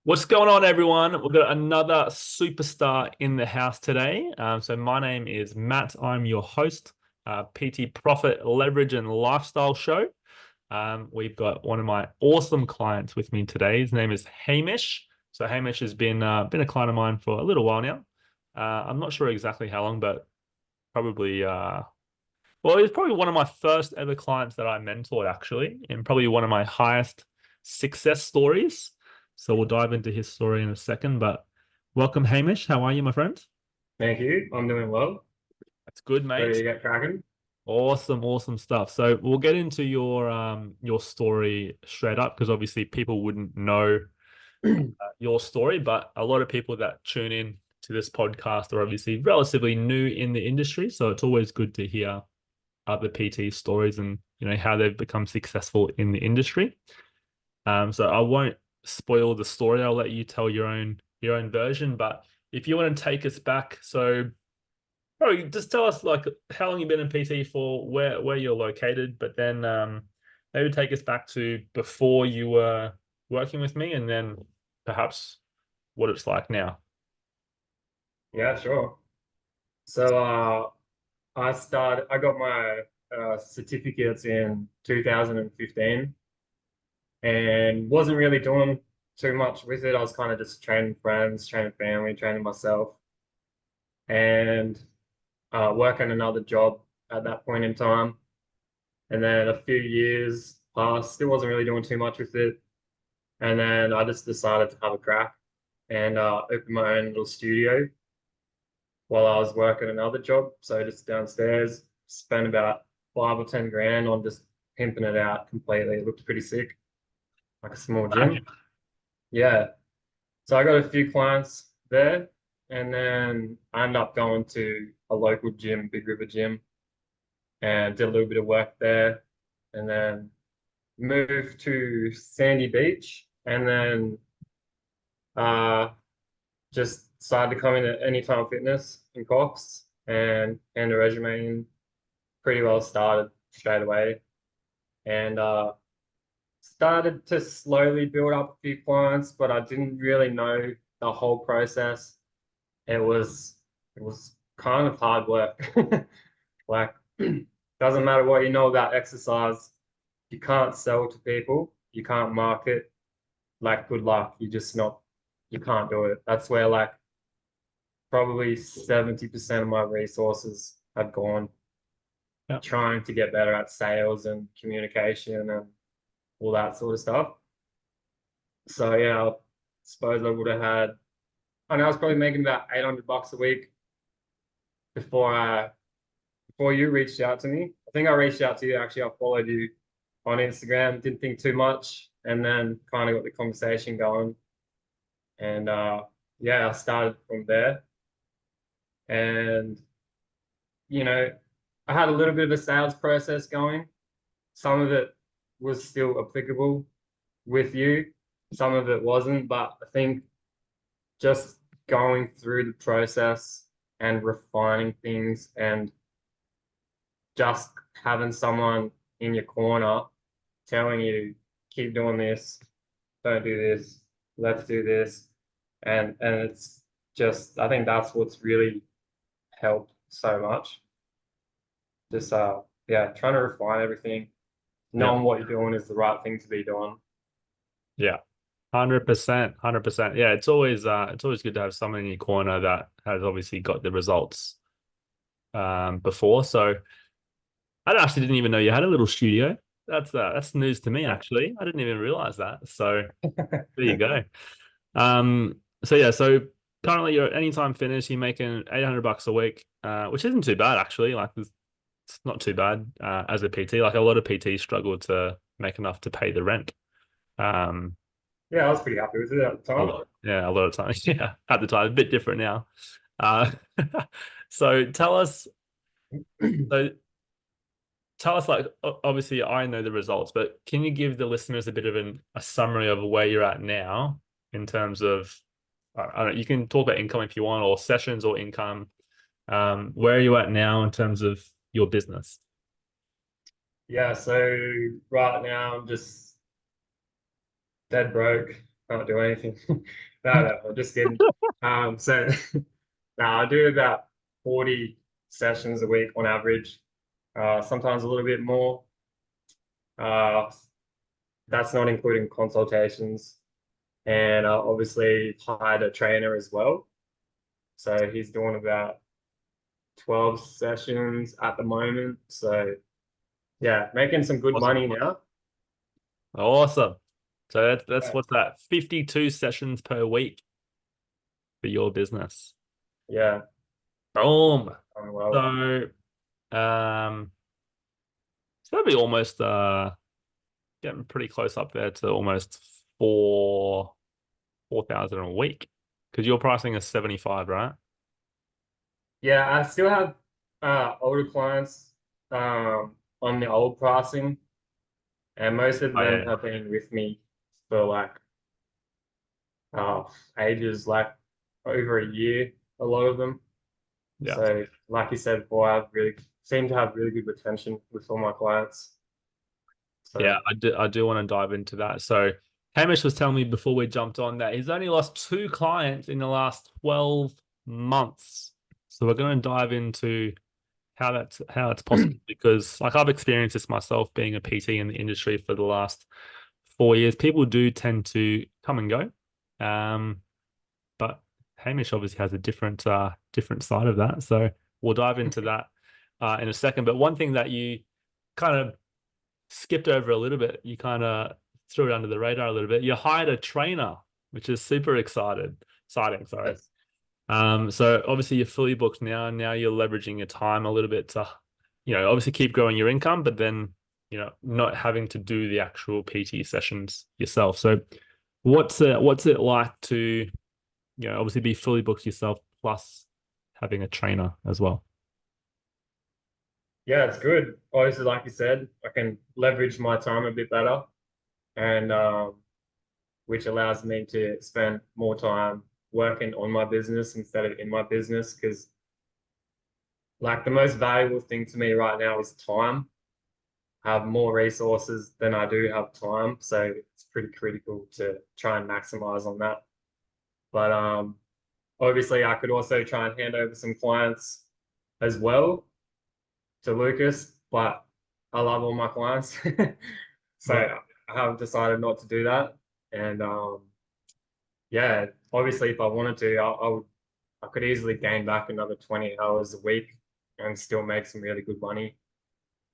What's going on, everyone? We've got another superstar in the house today. So my name is Matt. I'm your host, PT Profit Leverage and Lifestyle Show. We've got one of my awesome clients with me today. His name is Hamish. So Hamish has been a client of mine for a little while now. I'm not sure exactly how long, but probably he's probably one of my first ever clients that I mentored, actually, and probably one of my highest success stories. So we'll dive into his story in a second. But welcome, Hamish. How are you, my friend? Thank you. I'm doing well. That's good, Ready mate. to get cracking? Awesome, awesome stuff. So we'll get into your story straight up because obviously people wouldn't know your story, but a lot of people that tune in to this podcast are obviously relatively new in the industry. So it's always good to hear other PT stories and how they've become successful in the industry. So I won't spoil the story. I'll let you tell your own version. But if you want to take us back, so probably just tell us like how long you've been in PT for, where you're located, but then maybe take us back to before you were working with me, and then perhaps what it's like now. Yeah, sure. So I got my certificates in 2015 and wasn't really doing too much with it. I was kind of just training friends, training family, training myself, and working another job at that point in time. And then a few years passed, still wasn't really doing too much with it. And then I just decided to have a crack and open my own little studio while I was working another job. So just downstairs, spent about 5 or 10 grand on just pimping it out completely. It looked pretty sick, like a small Imagine. gym. Yeah. So I got a few clients there, and then I ended up going to a local gym, Big River Gym, and did a little bit of work there, and then moved to Sandy Beach, and then uh, just started to come into Anytime Fitness in Cox and a resume in pretty well started straight away and started to slowly build up a few clients, but I didn't really know the whole process. It was kind of hard work. Like doesn't matter what you know about exercise, you can't sell to people, you can't market, like good luck. You can't do it. That's where like probably 70% of my resources have gone Yeah. trying to get better at sales and communication and all that sort of stuff. So yeah, I suppose I would have had, I know I was probably making about $800 a week before I before you reached out to me. I think I reached out to you actually. I followed you on Instagram, didn't think too much, and then kind of got the conversation going. And yeah, I started from there. And you know, I had a little bit of a sales process going. Some of it was still applicable with you, some of it wasn't, but I think just going through the process and refining things and just having someone in your corner telling you, keep doing this, don't do this, let's do this. And it's just I think that's what's really helped so much. Just yeah, trying to refine everything, Yeah. knowing what you're doing is the right thing to be doing. Yeah. 100%, 100%. Yeah, it's always good to have someone in your corner that has obviously got the results before. So actually didn't even know you had a little studio. That's news to me, actually. I didn't even realize that. So there you go. So yeah, so currently you're at Anytime Fitness, you're making $800 a week, which isn't too bad actually. Like it's not too bad as a PT. Like a lot of PTs struggle to make enough to pay the rent. Um, Yeah, I was pretty happy with it at the a time. lot, yeah, a lot of times. Yeah, at the time, a bit different now. Uh, so so tell us, like, obviously I know the results, but can you give the listeners a bit of a summary of where you're at now in terms of, I don't know, you can talk about income if you want, or sessions or income. Where are you at now in terms of your business? Yeah, so right now I'm just dead broke. can't do anything. No, I'm just kidding. So no, I do about 40 sessions a week on average. Sometimes a little bit more. Uh, that's not including consultations. And obviously hired a trainer as well. So he's doing about 12 sessions at the moment. So yeah, making some good Awesome. money now. Awesome. So that's Yeah, what's that? 52 sessions per week for your business. yeah, Boom. going well. So um so that'd be almost getting pretty close up there to almost 4,000 a week. Because your pricing is 75, right? Yeah, I still have older clients on the old pricing, and most of Oh them yeah. have been with me for like uh ages, like over a year, a lot of them. Yeah. So, like you said before, I've really seem to have really good retention with all my clients. Yeah, So, I do want to dive into that. So Hamish was telling me before we jumped on that he's only lost two clients in the last 12 months. So we're going to dive into how it's possible because like I've experienced this myself being a PT in the industry for the last 4 years. People do tend to come and go. But Hamish obviously has a different side of that. So we'll dive into that in a second. But one thing that you kind of skipped over a little bit. You kind of threw it under the radar a little bit. You hired a trainer, which is super exciting. Sorry. yes. So obviously you're fully booked now. Now you're leveraging your time a little bit to, obviously keep growing your income, but then, not having to do the actual PT sessions yourself. So what's it like to, obviously be fully booked yourself plus having a trainer as well? Yeah, it's good. Obviously, like you said, I can leverage my time a bit better, and which allows me to spend more time working on my business instead of in my business. Because like the most valuable thing to me right now is time. I have more resources than I do have time, so it's pretty critical to try and maximize on that. But obviously, I could also try and hand over some clients as well to Lucas, but I love all my clients. So Right. I have decided not to do that. And yeah, obviously, if I wanted to, I could easily gain back another 20 hours a week and still make some really good money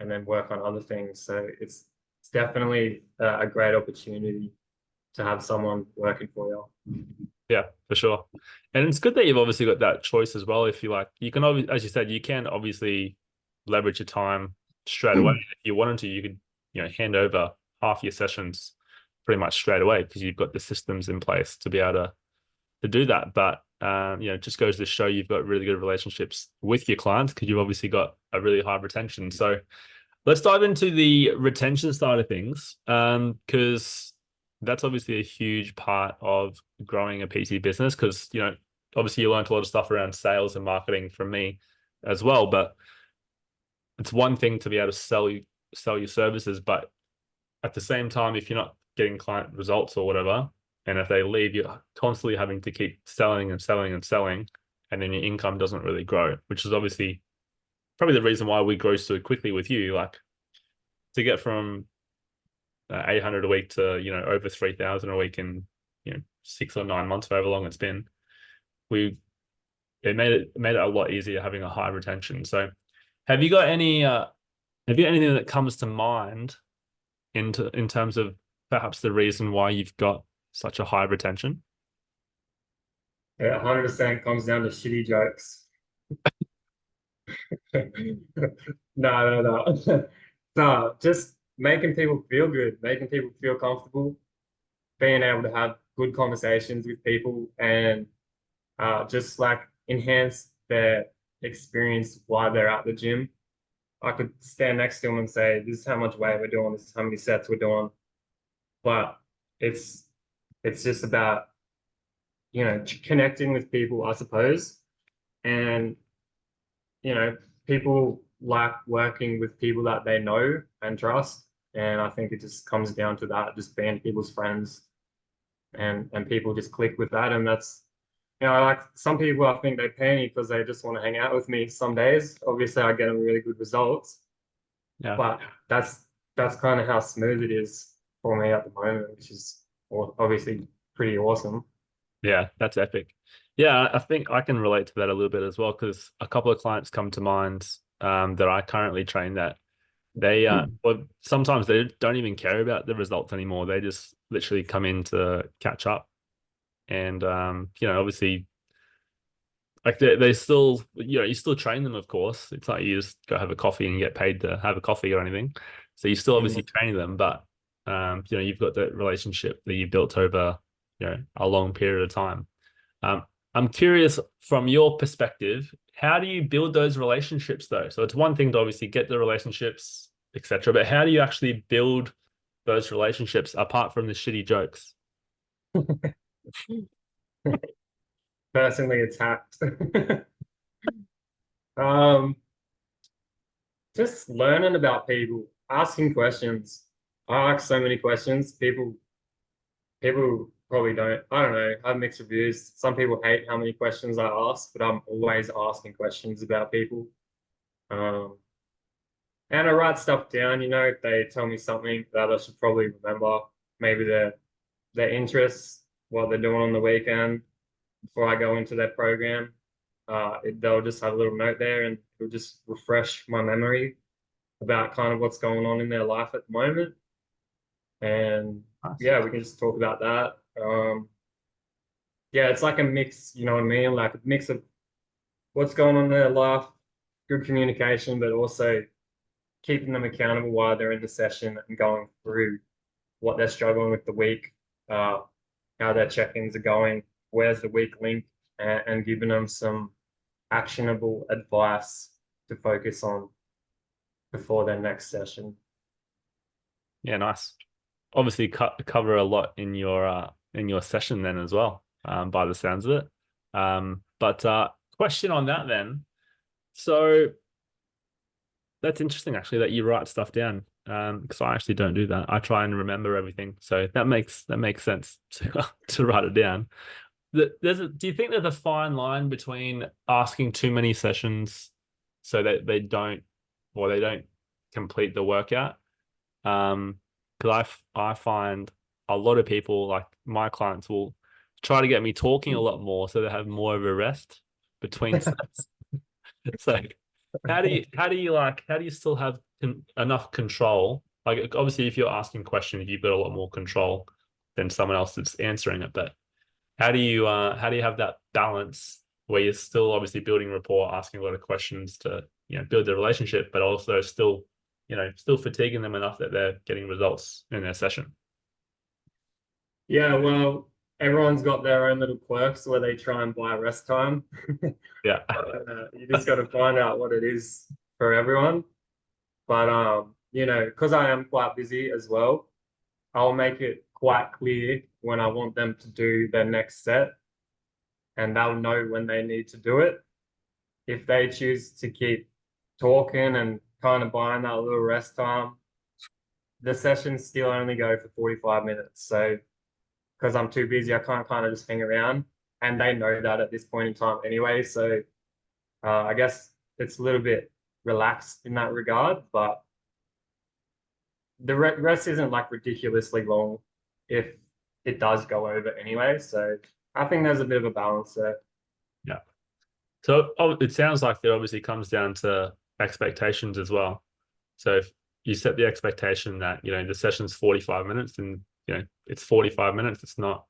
and then work on other things. So it's definitely a great opportunity to have someone working for you. Yeah, for sure. And it's good that you've obviously got that choice as well. If you like, you can obviously, as you said, you can obviously leverage your time straight away. If you wanted to, you could, hand over half your sessions pretty much straight away because you've got the systems in place to be able to do that. But it just goes to show you've got really good relationships with your clients because you've obviously got a really high retention. So let's dive into the retention side of things, because that's obviously a huge part of growing a PT business. Because obviously you learned a lot of stuff around sales and marketing from me as well. But it's one thing to be able to sell your services, but at the same time, if you're not getting client results or whatever, and if they leave, you're constantly having to keep selling and selling and selling, and then your income doesn't really grow, which is obviously probably the reason why we grow so quickly with you. Like to get from 800 a week to over 3,000 a week in 6 or 9 months, however long it's been. We it made it a lot easier having a high retention. So, have you got anything that comes to mind in terms of perhaps the reason why you've got such a high retention? It 100% comes down to shitty jokes. No, no, no. No, just making people feel good, making people feel comfortable, being able to have good conversations with people and just like enhance their experience while they're at the gym. I could stand next to them and say, this is how much weight we're doing, this is how many sets we're doing. But it's it's just about, connecting with people, I suppose. And, people like working with people that they know and trust. And I think it just comes down to that, just being people's friends and people just click with that. And that's, like some people, I think they pay me because they just want to hang out with me some days. Obviously, I get them really good results, Yeah. but that's kind of how smooth it is for me at the moment, which is obviously pretty awesome. Yeah, that's epic. Yeah, I think I can relate to that a little bit as well because a couple of clients come to mind that I currently train that they well sometimes they don't even care about the results anymore. They just literally come in to catch up and obviously like they still you still train them, of course. It's like you just go have a coffee and get paid to have a coffee or anything. So you still obviously Mm. training them, but you've got that relationship that you built over a long period of time. I'm curious from your perspective, how do you build those relationships though? So it's one thing to obviously get the relationships, etc., but how do you actually build those relationships apart from the shitty jokes? Personally attacked. Um, just learning about people, asking questions. I ask so many questions. People probably don't. I don't know. I have mixed reviews. Some people hate how many questions I ask, but I'm always asking questions about people. Um, and I write stuff down. If they tell me something that I should probably remember, maybe their interests, what they're doing on the weekend before I go into their program. They'll just have a little note there, and it'll just refresh my memory about kind of what's going on in their life at the moment. And Nice. yeah, we can just talk about that. Yeah, it's like a mix, you know what I mean? Like a mix of what's going on in their life, good communication, but also keeping them accountable while they're in the session and going through what they're struggling with the week, uh, how their check-ins are going, where's the weak link, and giving them some actionable advice to focus on before their next session. Yeah, nice. Obviously, cover a lot in your session then as well, by the sounds of it. But question on that then. So that's interesting actually that you write stuff down. Because I actually don't do that. I try and remember everything. So that makes sense to write it down. Do you think there's a fine line between asking too many sessions so that they don't complete the workout? Because I find a lot of people, like my clients, will try to get me talking a lot more so they have more of a rest between sets. So how do you still have enough control? Like obviously, if you're asking questions, you've got a lot more control than someone else that's answering it. But how do you have that balance where you're still obviously building rapport, asking a lot of questions to build the relationship, but also still fatiguing them enough that they're getting results in their session? Yeah, well, everyone's got their own little quirks where they try and buy rest time. Yeah. You just got to find out what it is for everyone. But because I am quite busy as well, I'll make it quite clear when I want them to do their next set, and they'll know when they need to do it. If they choose to keep talking and kind of buying that little rest time, the sessions still only go for 45 minutes. So because I'm too busy, I can't kind of just hang around. And they know that at this point in time anyway. So I guess it's a little bit relaxed in that regard, but the rest isn't like ridiculously long if it does go over anyway. So I think there's a bit of a balance there. Yeah. So it sounds like it obviously comes down to expectations as well. So if you set the expectation that, the session's 45 minutes and, it's 45 minutes, it's not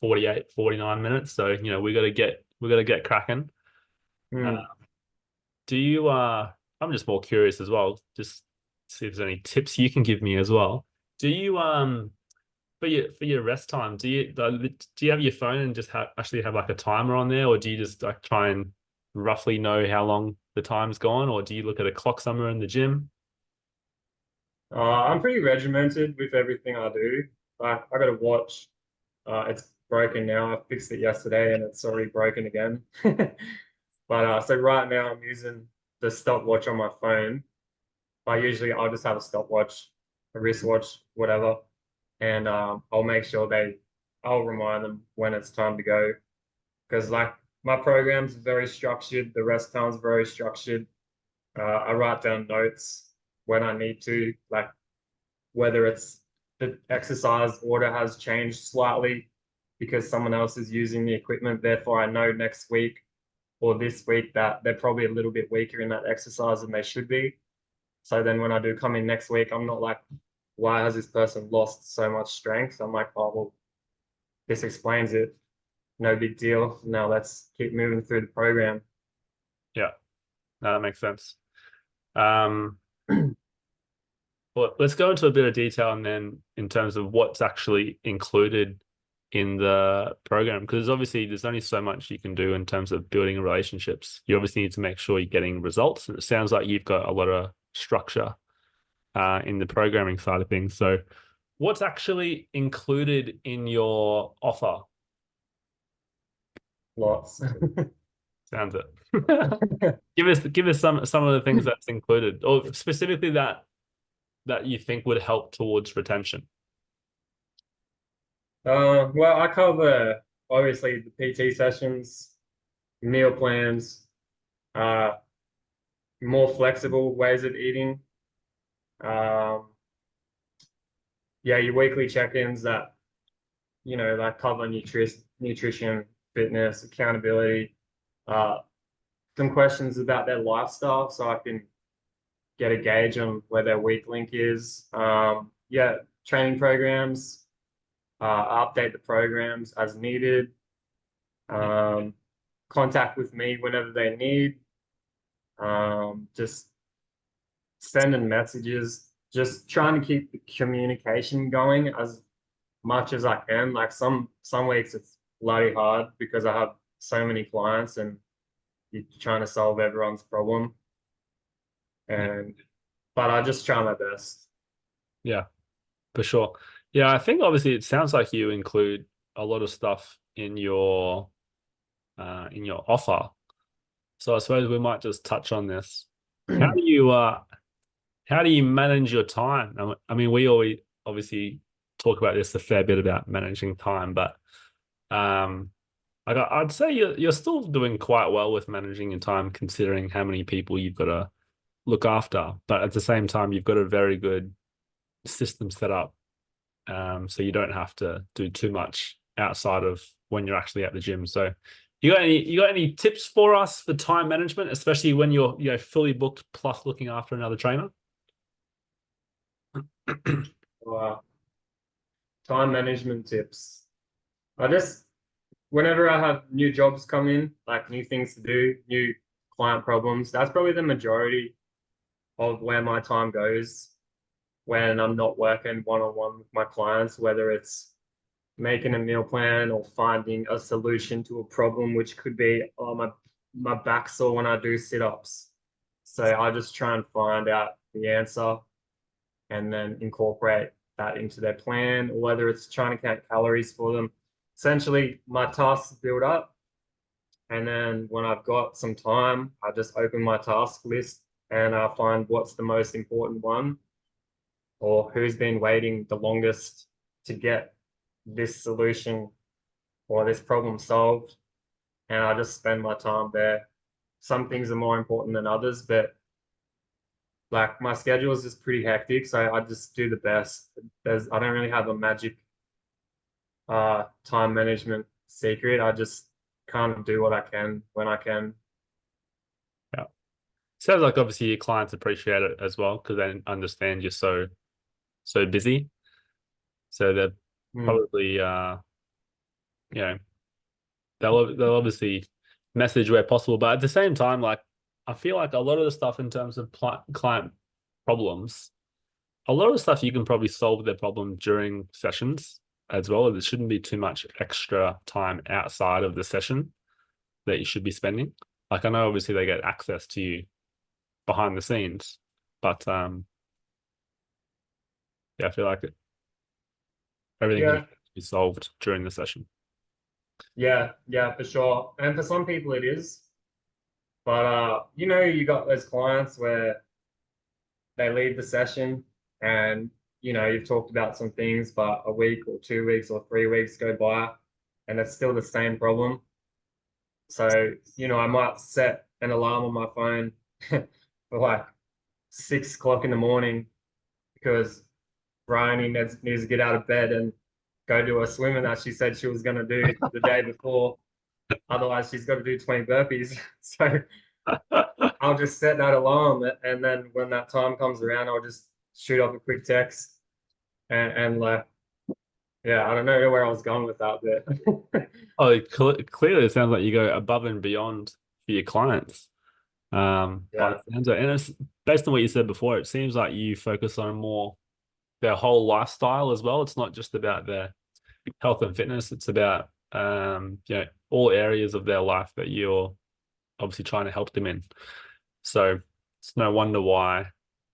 48, 49 minutes. So, we got to get cracking. Uh, Hmm. do you, I'm just more curious as well, just see if there's any tips you can give me as well. Do you, for your rest time, do you have your phone and just actually have like a timer on there, or do you just like try and roughly know how long the time's gone, or do you look at a clock somewhere in the gym? I'm pretty regimented with everything I do. I got a watch. It's broken now. I fixed it yesterday and it's already broken again. But so right now I'm using the stopwatch on my phone. But usually I'll just have a stopwatch, a wristwatch, whatever, and I'll make sure they I'll remind them when it's time to go. Because like my program's very structured, the rest time's very structured. I write down notes when I need to, like whether it's the exercise order has changed slightly because someone else is using the equipment. Therefore, I know next week or this week that they're probably a little bit weaker in that exercise than they should be. So then when I do come in next week, I'm not like, why has this person lost so much strength? I'm like, oh, well, this explains it. No big deal. Now let's keep moving through the program. Yeah, no, that makes sense. Well, let's go into a bit of detail and then in terms of what's actually included in the program, because obviously there's only so much you can do in terms of building relationships. You obviously need to make sure you're getting results. And it sounds like you've got a lot of structure in the programming side of things. So what's actually included in your offer? Lots. Sounds it. Give us some of the things that's included, or specifically that you think would help towards retention. Well, I cover obviously the PT sessions, meal plans, uh, more flexible ways of eating. Um, yeah, your weekly check-ins that, like cover nutrition, fitness, accountability, uh, some questions about their lifestyle so I can get a gauge on where their weak link is. Yeah, training programs, update the programs as needed. Contact with me whenever they need. Just sending messages, just trying to keep the communication going as much as I can. Like some weeks it's bloody hard because I have so many clients and you're trying to solve everyone's problem. And but I just try my best. Yeah, for sure. Yeah, I think obviously it sounds like you include a lot of stuff in your offer. So I suppose we might just touch on this. How do you how do you manage your time? I mean, we always obviously talk about this a fair bit about managing time, but um, I'd say you're still doing quite well with managing your time, considering how many people you've got to look after. But at the same time, you've got a very good system set up, so you don't have to do too much outside of when you're actually at the gym. So, you got any tips for us for time management, especially when you're fully booked plus looking after another trainer? Uh, Time management tips. I just whenever I have new jobs come in, like new things to do, new client problems, that's probably the majority of where my time goes when I'm not working one-on-one with my clients, whether it's making a meal plan or finding a solution to a problem, which could be, oh, my back's sore when I do sit-ups. So I just try and find out the answer and then incorporate that into their plan, or whether it's trying to count calories for them. Essentially, my tasks build up, and then when I've got some time, I just open my task list and I find what's the most important one or who's been waiting the longest to get this solution or this problem solved. And I just spend my time there. Some things are more important than others, but like my schedule is just pretty hectic, so I just do the best. I don't really have a magic time management secret. I just kind of do what I can when I can. Yeah. Sounds like obviously your clients appreciate it as well because they understand you're so busy. So they're Mm. probably you know they'll obviously message where possible, but at the same time, like I feel like a lot of the stuff in terms of client problems, a lot of the stuff you can probably solve their problem during sessions as well. There shouldn't be too much extra time outside of the session that you should be spending. Like I know obviously they get access to you behind the scenes, but yeah, I feel like everything can Yeah, be solved during the session. yeah, for sure. And for some people it is. But you got those clients where they leave the session and you've talked about some things, but a week or 2 weeks or 3 weeks go by and it's still the same problem. So, I might set an alarm on my phone for like 6 o'clock in the morning because Bryony needs to get out of bed and go do a swimming that she said she was going to do the day before. Otherwise, she's got to do 20 burpees. So I'll just set that alarm. And then when that time comes around, I'll just shoot off a quick text and like, yeah, I don't know where I was going with that bit. Oh, clearly it sounds like you go above and beyond for your clients. By Yeah. the sounds of it. And it's based on what you said before, it seems like you focus on more their whole lifestyle as well. It's not just about their health and fitness. It's about all areas of their life that you're obviously trying to help them in. So it's no wonder why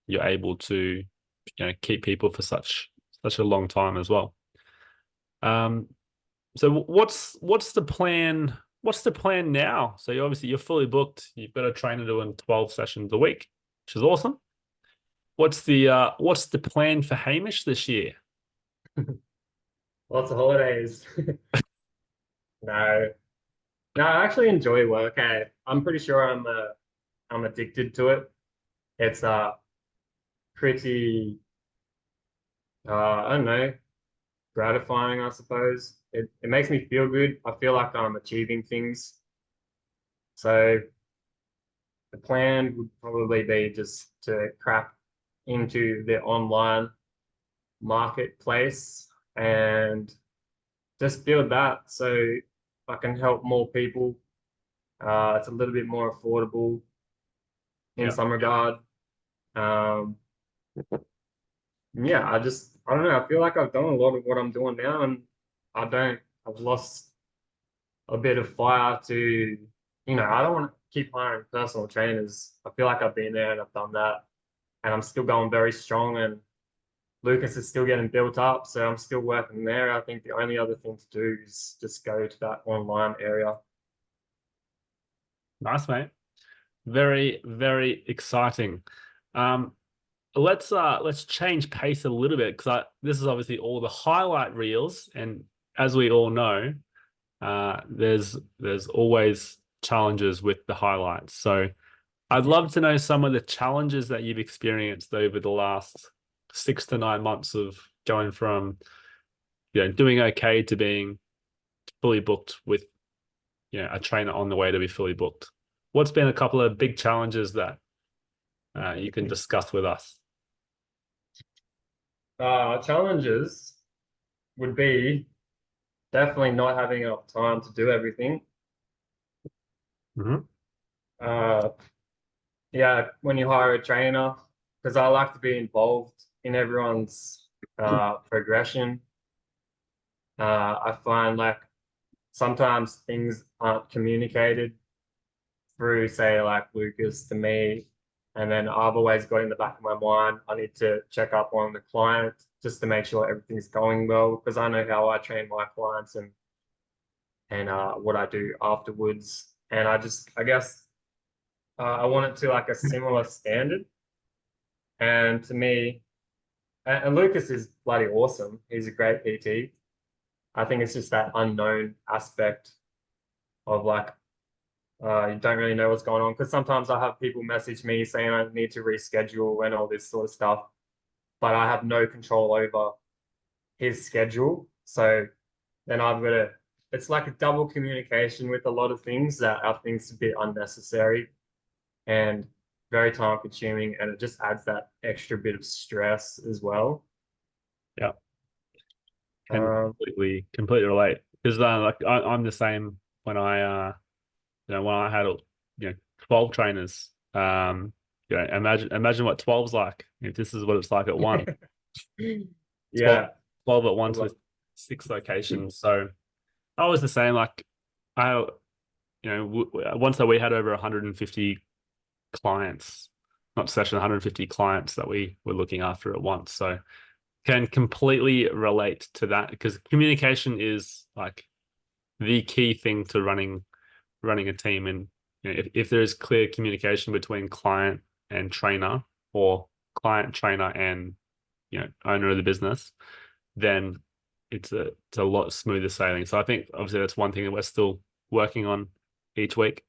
you're able to keep people for such a long time as well. So what's the plan? What's the plan now? So you're fully booked. You've got a trainer doing 12 sessions a week, which is awesome. What's the plan for Hamish this year? Lots of holidays. No, no, I actually enjoy work. I'm pretty sure I'm addicted to it. It's pretty I don't know, gratifying, I suppose. It makes me feel good. I feel like I'm achieving things. So the plan would probably be just to crack into the online marketplace and just build that so I can help more people. It's a little bit more affordable in Yeah. some regard. Um, yeah, I don't know. I feel like I've done a lot of what I'm doing now, and I've lost a bit of fire to, I don't want to keep hiring personal trainers. I feel like I've been there and I've done that, and I'm still going very strong. And Lucas is still getting built up, so I'm still working there. I think the only other thing to do is just go to that online area. Nice, mate. Very, very exciting. Um, let's change pace a little bit because this is obviously all the highlight reels, and as we all know, there's always challenges with the highlights. So I'd love to know some of the challenges that you've experienced over the last 6 to 9 months of going from doing okay to being fully booked with a trainer on the way to be fully booked. What's been a couple of big challenges that you can discuss with us? Challenges would be definitely not having enough time to do everything. Mm-hmm. Uh, yeah, when you hire a trainer, because I like to be involved in everyone's progression. I find like sometimes things aren't communicated through, say, like Lucas to me. And then I've always got in the back of my mind, I need to check up on the client just to make sure everything's going well, because I know how I train my clients and what I do afterwards. And I guess I want it to like a similar standard. And to me, and Lucas is bloody awesome. He's a great PT. I think it's just that unknown aspect of like you don't really know what's going on, because sometimes I have people message me saying I need to reschedule and all this sort of stuff, but I have no control over his schedule. So then I've got to, it's like a double communication with a lot of things that I think is a bit unnecessary and very time consuming, and it just adds that extra bit of stress as well. Yeah, can Um, completely relate because like I'm the same when when I had 12 trainers. Imagine what 12's like. If this is what it's like at one. 12, yeah. 12 at once with 6 locations. So I was the same. Like I, once that we had over 150 clients, not session 150 clients that we were looking after at once. So can completely relate to that because communication is like the key thing to running a team. And if there is clear communication between client and trainer or client trainer and owner of the business, then it's a lot smoother sailing. So I think obviously that's one thing that we're still working on each week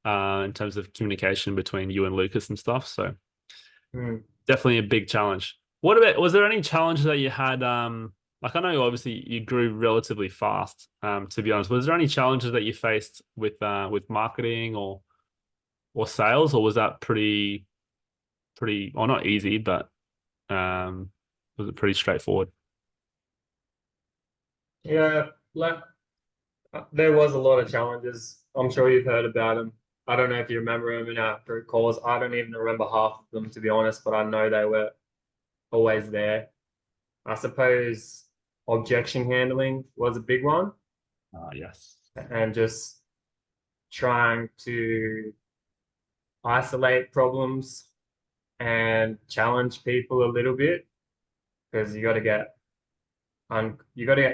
in terms of communication between you and Lucas and stuff. So Mm. definitely a big challenge. What about, was there any challenge that you had? Like I know obviously you grew relatively fast, to be honest. Was there any challenges that you faced with marketing or sales, or was that pretty, or not easy, but um, was it pretty straightforward? Yeah, like there was a lot of challenges. I'm sure you've heard about them. I don't know if you remember them in our group calls. I don't even remember half of them, to be honest, but I know they were always there. I suppose objection handling was a big one, Yes. and just trying to isolate problems and challenge people a little bit because you got to get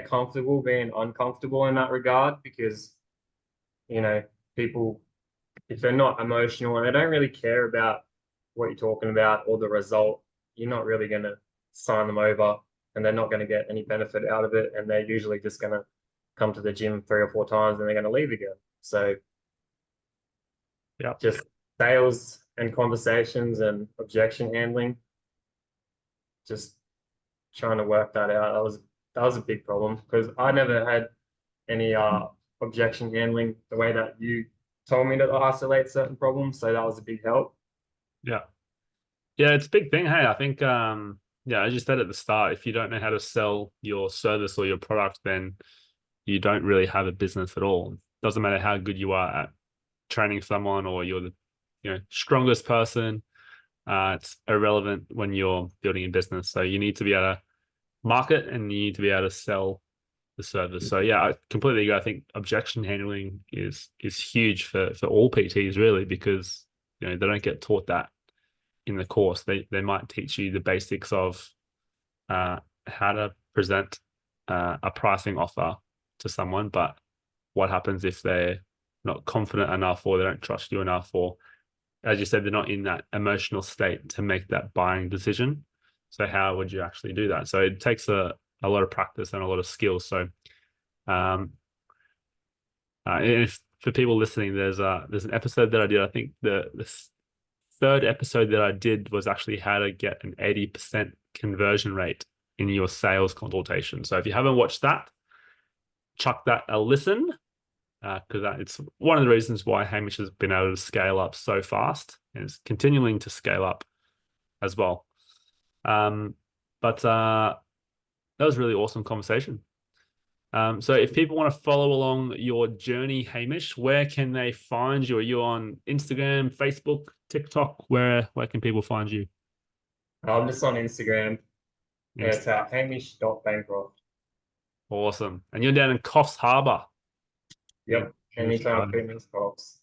comfortable being uncomfortable in that regard because you know people, if they're not emotional and they don't really care about what you're talking about or the result, you're not really going to sign them over, and they're not going to get any benefit out of it, and they're usually just going to come to the gym 3 or 4 times and they're going to leave again. So Yeah. just sales and conversations and objection handling, just trying to work that out. That was a big problem because I never had any objection handling the way that you told me to isolate certain problems. So that was a big help. Yeah. Yeah, it's a big thing. Hey, I think yeah, as you said at the start, if you don't know how to sell your service or your product, then you don't really have a business at all. Doesn't matter how good you are at training someone or you're the strongest person. It's irrelevant when you're building a business. So you need to be able to market and you need to be able to sell the service. So yeah, I completely agree. I think objection handling is huge for all PTs really, because they don't get taught that in the course. They might teach you the basics of how to present a pricing offer to someone, but what happens if they're not confident enough or they don't trust you enough, or as you said, they're not in that emotional state to make that buying decision. So how would you actually do that? So it takes a lot of practice and a lot of skills. So um, if for people listening, there's an episode that I did. I think the third episode that I did was actually how to get an 80% conversion rate in your sales consultation. So if you haven't watched that, chuck that a listen, because it's one of the reasons why Hamish has been able to scale up so fast and is continuing to scale up as well. But that was a really awesome conversation. So if people want to follow along your journey, Hamish, where can they find you? Are you on Instagram, Facebook, TikTok? Where can people find you? I'm just on Instagram. Inst- It's at hamish.bancroft. Awesome. And you're down in Coffs Harbour. Yep. Beautiful. Anytime fitness talks.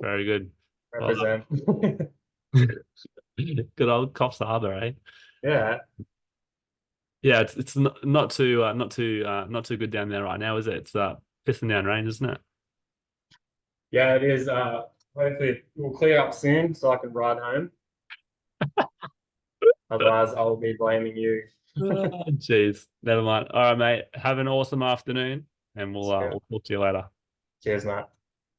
Very good. Well, Represent. good old Coffs Harbour, eh? Yeah. Yeah, it's not too good down there right now, is it? It's pissing down rain, isn't it? Yeah, it is. Hopefully it will clear up soon so I can ride home. Otherwise, I'll be blaming you. Oh, jeez, never mind. All right, mate. Have an awesome afternoon, and we'll talk to you later. Cheers, Matt.